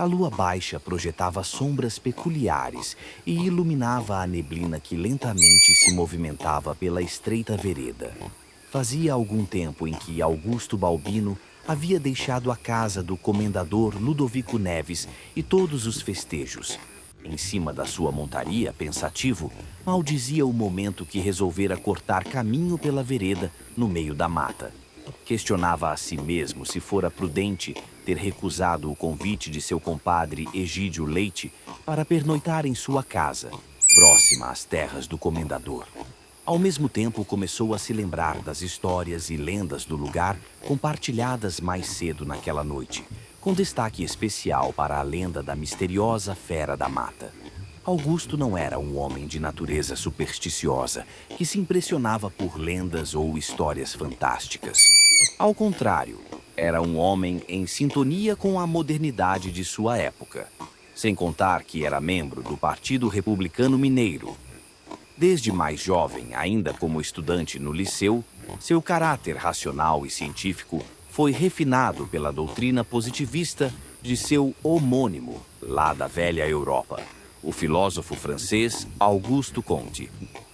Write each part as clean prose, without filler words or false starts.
A lua baixa projetava sombras peculiares e iluminava a neblina que lentamente se movimentava pela estreita vereda. Fazia algum tempo em que Augusto Balbino havia deixado a casa do comendador Ludovico Neves e todos os festejos. Em cima da sua montaria, pensativo, maldizia o momento que resolvera cortar caminho pela vereda no meio da mata. Questionava a si mesmo se fora prudente ter recusado o convite de seu compadre Egídio Leite para pernoitar em sua casa, próxima às terras do comendador. Ao mesmo tempo, começou a se lembrar das histórias e lendas do lugar compartilhadas mais cedo naquela noite, com destaque especial para a lenda da misteriosa fera da mata. Augusto não era um homem de natureza supersticiosa que se impressionava por lendas ou histórias fantásticas. Ao contrário, era um homem em sintonia com a modernidade de sua época, sem contar que era membro do Partido Republicano Mineiro. Desde mais jovem, ainda como estudante no liceu, seu caráter racional e científico foi refinado pela doutrina positivista de seu homônimo, lá da velha Europa, o filósofo francês Auguste Comte.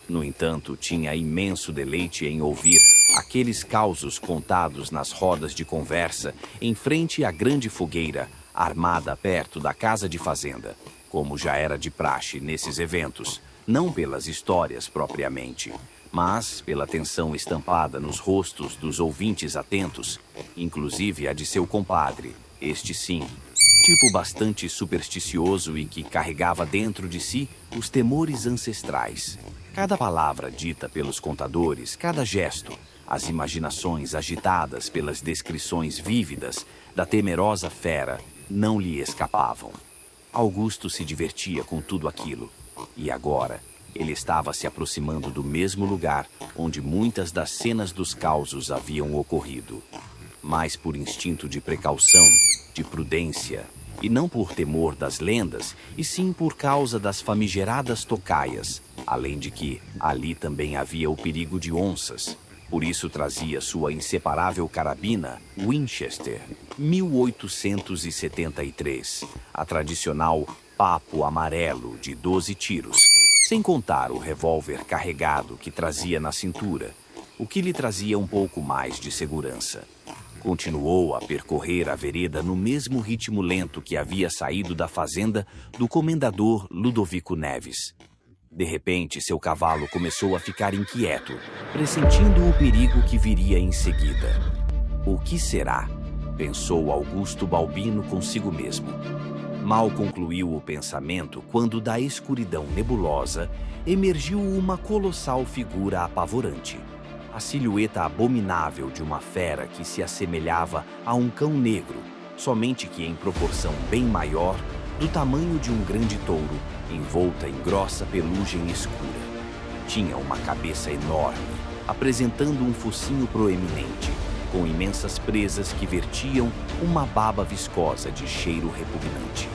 No entanto, tinha imenso deleite em ouvir aqueles causos contados nas rodas de conversa em frente à grande fogueira armada perto da casa de fazenda, como já era de praxe nesses eventos, não pelas histórias propriamente, mas pela tensão estampada nos rostos dos ouvintes atentos, inclusive a de seu compadre, este sim, tipo bastante supersticioso e que carregava dentro de si os temores ancestrais. Cada palavra dita pelos contadores, cada gesto, as imaginações agitadas pelas descrições vívidas da temerosa fera não lhe escapavam. Augusto se divertia com tudo aquilo, e agora ele estava se aproximando do mesmo lugar onde muitas das cenas dos causos haviam ocorrido. Mas por instinto de precaução, de prudência, e não por temor das lendas, e sim por causa das famigeradas tocaias, além de que ali também havia o perigo de onças. Por isso trazia sua inseparável carabina Winchester 1873, a tradicional papo amarelo de 12 tiros, sem contar o revólver carregado que trazia na cintura, o que lhe trazia um pouco mais de segurança. Continuou a percorrer a vereda no mesmo ritmo lento que havia saído da fazenda do comendador Ludovico Neves. De repente, seu cavalo começou a ficar inquieto, pressentindo o perigo que viria em seguida. O que será? Pensou Augusto Balbino consigo mesmo. Mal concluiu o pensamento quando da escuridão nebulosa emergiu uma colossal figura apavorante. A silhueta abominável de uma fera que se assemelhava a um cão negro, somente que em proporção bem maior, do tamanho de um grande touro, envolta em grossa pelugem escura. Tinha uma cabeça enorme, apresentando um focinho proeminente, com imensas presas que vertiam uma baba viscosa de cheiro repugnante.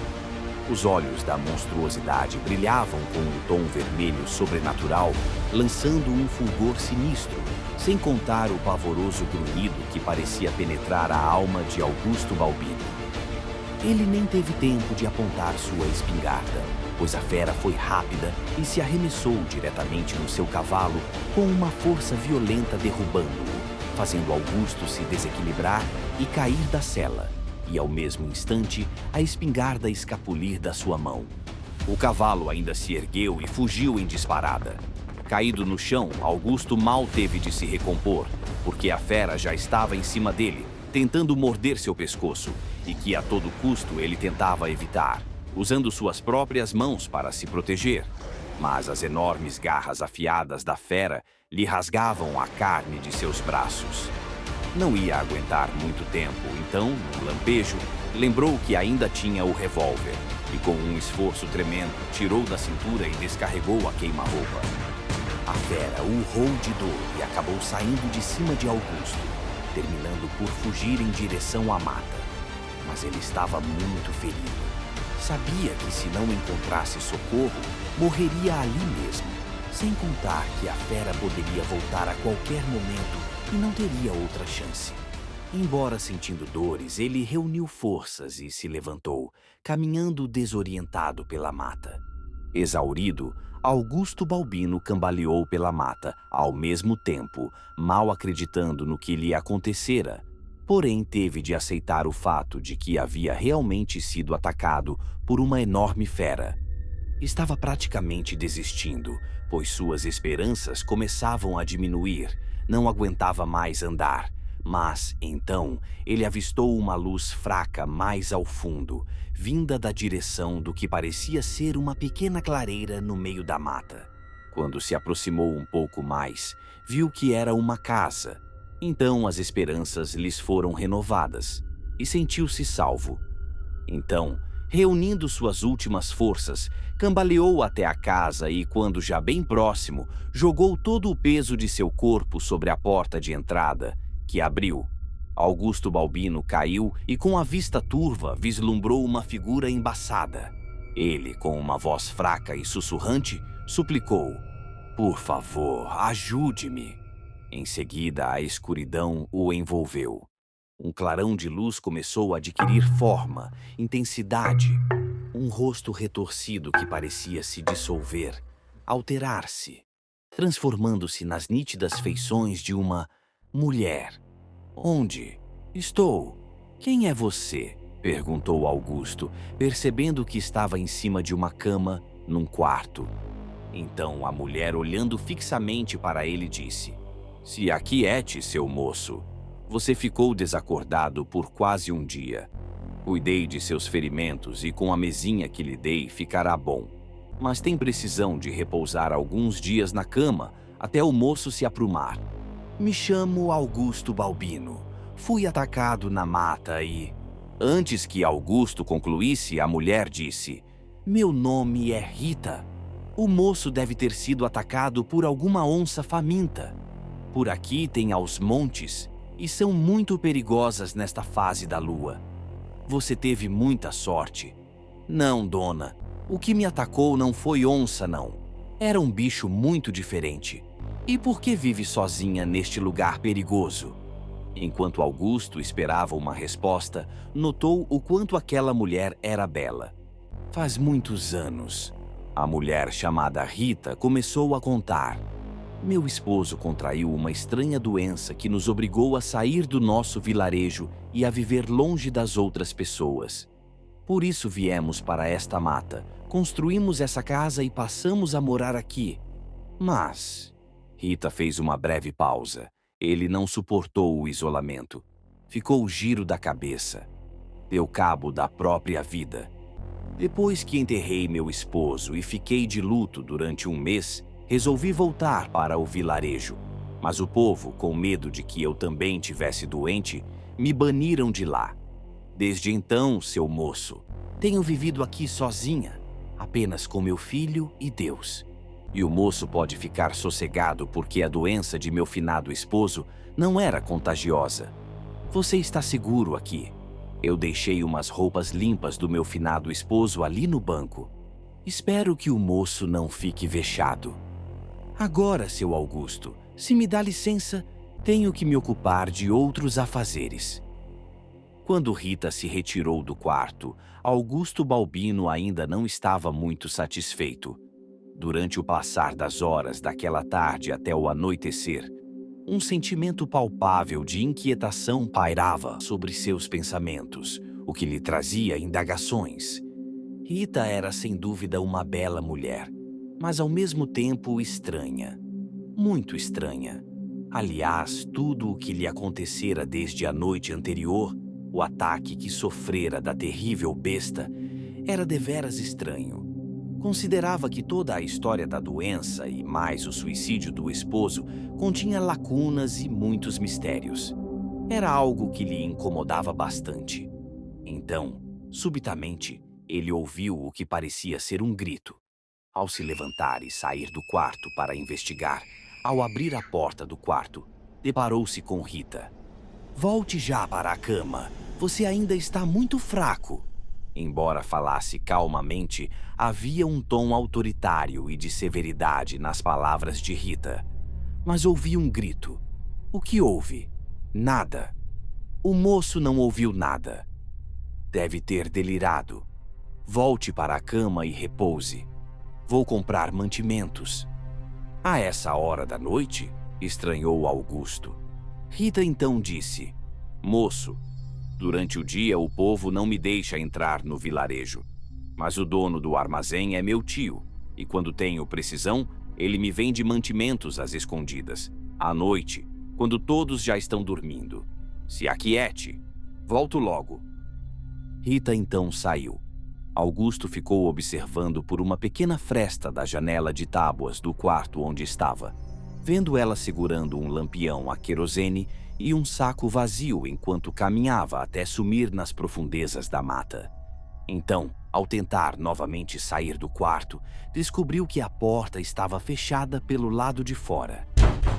Os olhos da monstruosidade brilhavam com um tom vermelho sobrenatural, lançando um fulgor sinistro, sem contar o pavoroso grunhido que parecia penetrar a alma de Augusto Balbino. Ele nem teve tempo de apontar sua espingarda, pois a fera foi rápida e se arremessou diretamente no seu cavalo com uma força violenta, derrubando-o, fazendo Augusto se desequilibrar e cair da sela, e ao mesmo instante a espingarda escapulir da sua mão. O cavalo ainda se ergueu e fugiu em disparada. Caído no chão, Augusto mal teve de se recompor, porque a fera já estava em cima dele, tentando morder seu pescoço, e que a todo custo ele tentava evitar, usando suas próprias mãos para se proteger. Mas as enormes garras afiadas da fera lhe rasgavam a carne de seus braços. Não ia aguentar muito tempo, então, num lampejo, lembrou que ainda tinha o revólver, e com um esforço tremendo, tirou da cintura e descarregou a queima-roupa. A fera urrou de dor e acabou saindo de cima de Augusto, terminando por fugir em direção à mata. Mas ele estava muito ferido. Sabia que se não encontrasse socorro, morreria ali mesmo, sem contar que a fera poderia voltar a qualquer momento e não teria outra chance. Embora sentindo dores, ele reuniu forças e se levantou, caminhando desorientado pela mata. Exaurido, Augusto Balbino cambaleou pela mata, ao mesmo tempo, mal acreditando no que lhe acontecera. Porém, teve de aceitar o fato de que havia realmente sido atacado por uma enorme fera. Estava praticamente desistindo, pois suas esperanças começavam a diminuir, não aguentava mais andar. Mas, então, ele avistou uma luz fraca mais ao fundo, vinda da direção do que parecia ser uma pequena clareira no meio da mata. Quando se aproximou um pouco mais, viu que era uma casa. Então as esperanças lhes foram renovadas, e sentiu-se salvo. Então, reunindo suas últimas forças, cambaleou até a casa e, quando já bem próximo, jogou todo o peso de seu corpo sobre a porta de entrada, que abriu. Augusto Balbino caiu e, com a vista turva, vislumbrou uma figura embaçada. Ele, com uma voz fraca e sussurrante, suplicou: "Por favor, ajude-me." Em seguida, a escuridão o envolveu. Um clarão de luz começou a adquirir forma, intensidade. Um rosto retorcido que parecia se dissolver, alterar-se, transformando-se nas nítidas feições de uma mulher. "Onde estou? Quem é você?" perguntou Augusto, percebendo que estava em cima de uma cama, num quarto. Então a mulher, olhando fixamente para ele, disse: "Se aquiete, seu moço. Você ficou desacordado por quase um dia. Cuidei de seus ferimentos e com a mesinha que lhe dei ficará bom. Mas tem precisão de repousar alguns dias na cama até o moço se aprumar. Me chamo Augusto Balbino. Fui atacado na mata e..." Antes que Augusto concluísse, a mulher disse: "Meu nome é Rita. O moço deve ter sido atacado por alguma onça faminta. Por aqui tem aos montes e são muito perigosas nesta fase da lua. Você teve muita sorte." "Não, dona. O que me atacou não foi onça, não. Era um bicho muito diferente. E por que vive sozinha neste lugar perigoso?" Enquanto Augusto esperava uma resposta, notou o quanto aquela mulher era bela. "Faz muitos anos." A mulher, chamada Rita, começou a contar. Meu esposo contraiu uma estranha doença que nos obrigou a sair do nosso vilarejo e a viver longe das outras pessoas. Por isso viemos para esta mata, construímos essa casa e passamos a morar aqui. Mas... Rita fez uma breve pausa. Ele não suportou o isolamento. Ficou o giro da cabeça. Deu cabo da própria vida. Depois que enterrei meu esposo e fiquei de luto durante um mês, resolvi voltar para o vilarejo. Mas o povo, com medo de que eu também tivesse doente, me baniram de lá. Desde então, seu moço, tenho vivido aqui sozinha, apenas com meu filho e Deus. E o moço pode ficar sossegado porque a doença de meu finado esposo não era contagiosa. Você está seguro aqui. Eu deixei umas roupas limpas do meu finado esposo ali no banco. Espero que o moço não fique vexado. Agora, seu Augusto, se me dá licença, tenho que me ocupar de outros afazeres. Quando Rita se retirou do quarto, Augusto Balbino ainda não estava muito satisfeito. Durante o passar das horas daquela tarde até o anoitecer, um sentimento palpável de inquietação pairava sobre seus pensamentos, o que lhe trazia indagações. Rita era sem dúvida uma bela mulher, mas ao mesmo tempo estranha. Muito estranha. Aliás, tudo o que lhe acontecera desde a noite anterior, o ataque que sofrera da terrível besta, era deveras estranho. Considerava que toda a história da doença e mais o suicídio do esposo continha lacunas e muitos mistérios. Era algo que lhe incomodava bastante. Então, subitamente, ele ouviu o que parecia ser um grito. Ao se levantar e sair do quarto para investigar, ao abrir a porta do quarto, deparou-se com Rita. Volte já para a cama. Você ainda está muito fraco. Embora falasse calmamente, havia um tom autoritário e de severidade nas palavras de Rita. Mas ouvi um grito. O que houve? Nada. O moço não ouviu nada. Deve ter delirado. Volte para a cama e repouse. Vou comprar mantimentos. A essa hora da noite? Estranhou Augusto. Rita então disse: Moço, durante o dia o povo não me deixa entrar no vilarejo. Mas o dono do armazém é meu tio, e quando tenho precisão, ele me vende mantimentos às escondidas. À noite, quando todos já estão dormindo. Se aquiete, volto logo. Rita então saiu. Augusto ficou observando por uma pequena fresta da janela de tábuas do quarto onde estava, vendo ela segurando um lampião a querosene e um saco vazio enquanto caminhava até sumir nas profundezas da mata. Então, ao tentar novamente sair do quarto, descobriu que a porta estava fechada pelo lado de fora.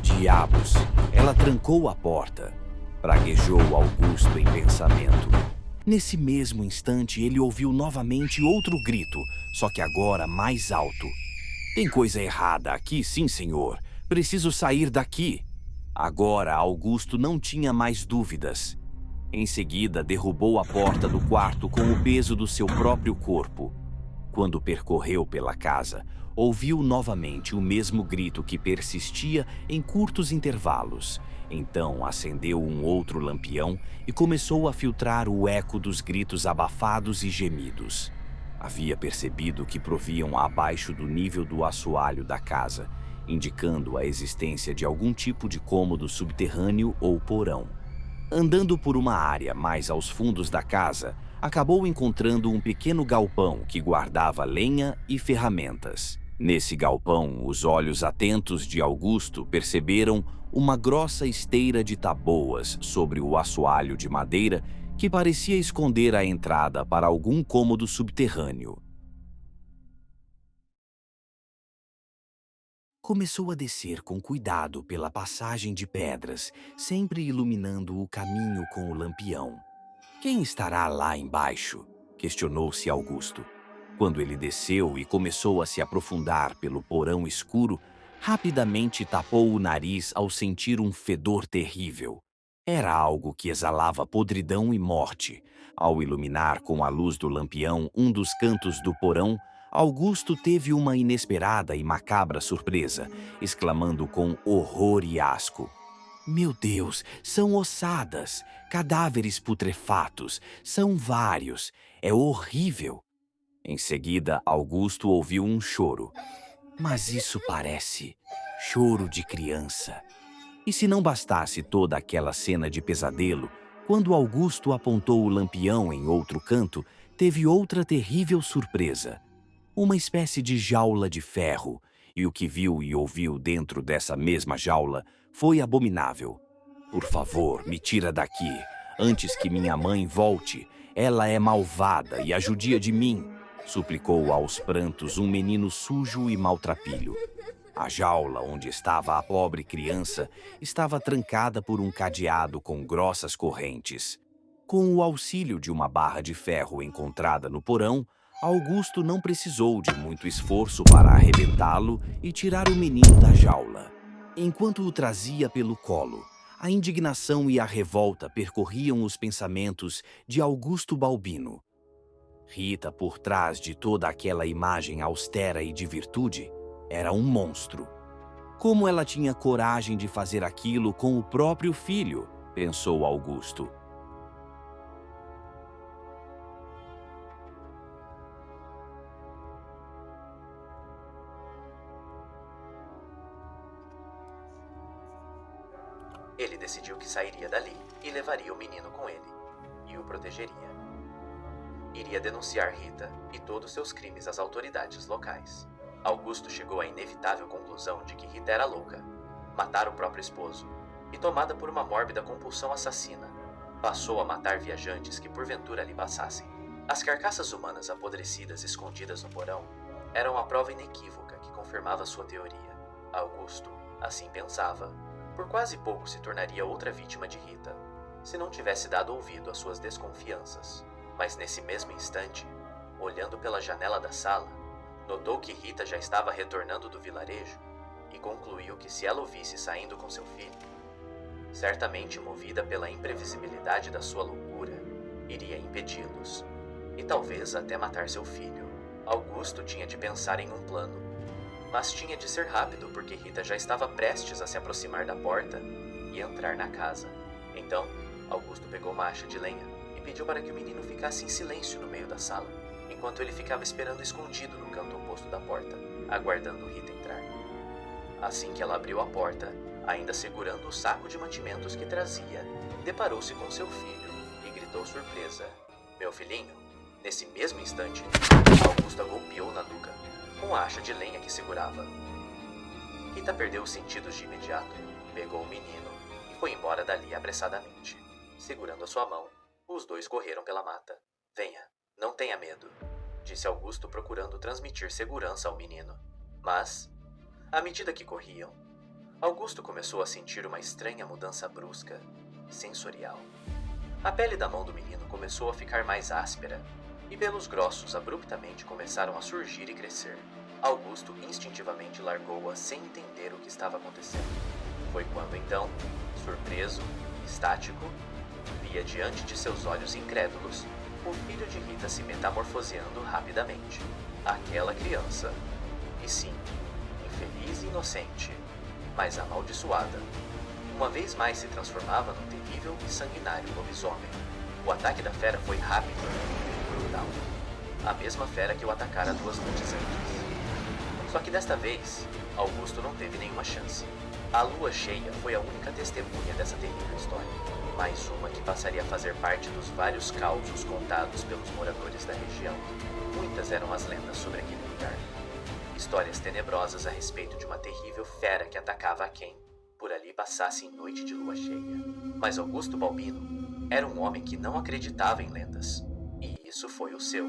Diabos! Ela trancou a porta. Praguejou Augusto em pensamento. Nesse mesmo instante, ele ouviu novamente outro grito, só que agora mais alto. Tem coisa errada aqui, sim, senhor. Preciso sair daqui. Agora, Augusto não tinha mais dúvidas. Em seguida, derrubou a porta do quarto com o peso do seu próprio corpo. Quando percorreu pela casa, ouviu novamente o mesmo grito que persistia em curtos intervalos. Então acendeu um outro lampião e começou a filtrar o eco dos gritos abafados e gemidos. Havia percebido que proviam abaixo do nível do assoalho da casa, indicando a existência de algum tipo de cômodo subterrâneo ou porão. Andando por uma área mais aos fundos da casa, acabou encontrando um pequeno galpão que guardava lenha e ferramentas. Nesse galpão, os olhos atentos de Augusto perceberam uma grossa esteira de taboas sobre o assoalho de madeira que parecia esconder a entrada para algum cômodo subterrâneo. Começou a descer com cuidado pela passagem de pedras, sempre iluminando o caminho com o lampião. Quem estará lá embaixo? Questionou-se Augusto. Quando ele desceu e começou a se aprofundar pelo porão escuro, rapidamente tapou o nariz ao sentir um fedor terrível. Era algo que exalava podridão e morte. Ao iluminar com a luz do lampião um dos cantos do porão, Augusto teve uma inesperada e macabra surpresa, exclamando com horror e asco: Meu Deus, são ossadas, cadáveres putrefatos, são vários, é horrível. Em seguida, Augusto ouviu um choro. Mas isso parece choro de criança. E se não bastasse toda aquela cena de pesadelo, quando Augusto apontou o lampião em outro canto, teve outra terrível surpresa. Uma espécie de jaula de ferro, e o que viu e ouviu dentro dessa mesma jaula foi abominável. Por favor, me tira daqui, antes que minha mãe volte. Ela é malvada e a judia de mim, suplicou aos prantos um menino sujo e maltrapilho. A jaula onde estava a pobre criança estava trancada por um cadeado com grossas correntes. Com o auxílio de uma barra de ferro encontrada no porão, Augusto não precisou de muito esforço para arrebentá-lo e tirar o menino da jaula. Enquanto o trazia pelo colo, a indignação e a revolta percorriam os pensamentos de Augusto Balbino. Rita, por trás de toda aquela imagem austera e de virtude, era um monstro. Como ela tinha coragem de fazer aquilo com o próprio filho? Pensou Augusto. Ele decidiu que sairia dali e levaria o menino com ele, e o protegeria. Iria denunciar Rita e todos seus crimes às autoridades locais. Augusto chegou à inevitável conclusão de que Rita era louca, matara o próprio esposo, e tomada por uma mórbida compulsão assassina, passou a matar viajantes que porventura ali passassem. As carcaças humanas apodrecidas escondidas no porão eram a prova inequívoca que confirmava sua teoria. Augusto, assim pensava, por quase pouco se tornaria outra vítima de Rita, se não tivesse dado ouvido às suas desconfianças. Mas nesse mesmo instante, olhando pela janela da sala, notou que Rita já estava retornando do vilarejo e concluiu que se ela o visse saindo com seu filho, certamente movida pela imprevisibilidade da sua loucura, iria impedi-los e talvez até matar seu filho. Augusto tinha de pensar em um plano, mas tinha de ser rápido porque Rita já estava prestes a se aproximar da porta e entrar na casa. Então, Augusto pegou uma acha de lenha e pediu para que o menino ficasse em silêncio no meio da sala, enquanto ele ficava esperando escondido no canto oposto da porta, aguardando Rita entrar. Assim que ela abriu a porta, ainda segurando o saco de mantimentos que trazia, deparou-se com seu filho e gritou surpresa: Meu filhinho! Nesse mesmo instante, Augusto a golpeou na nuca, com a acha de lenha que segurava. Rita perdeu os sentidos de imediato, pegou o menino e foi embora dali apressadamente. Segurando a sua mão, os dois correram pela mata. Venha, não tenha medo, disse Augusto procurando transmitir segurança ao menino. Mas, à medida que corriam, Augusto começou a sentir uma estranha mudança brusca, sensorial. A pele da mão do menino começou a ficar mais áspera, e pelos grossos abruptamente começaram a surgir e crescer. Augusto instintivamente largou-a sem entender o que estava acontecendo. Foi quando então, surpreso, estático, via diante de seus olhos incrédulos o filho de Rita se metamorfoseando rapidamente. Aquela criança, e sim, infeliz e inocente, mas amaldiçoada, uma vez mais se transformava num terrível e sanguinário lobisomem. O ataque da fera foi rápido e brutal, a mesma fera que o atacara 2 noites antes. Só que desta vez, Augusto não teve nenhuma chance. A lua cheia foi a única testemunha dessa terrível história, mais uma que passaria a fazer parte dos vários causos contados pelos moradores da região. Muitas eram as lendas sobre aquele lugar. Histórias tenebrosas a respeito de uma terrível fera que atacava a quem por ali passasse em noite de lua cheia. Mas Augusto Balbino era um homem que não acreditava em lendas, e isso foi o seu.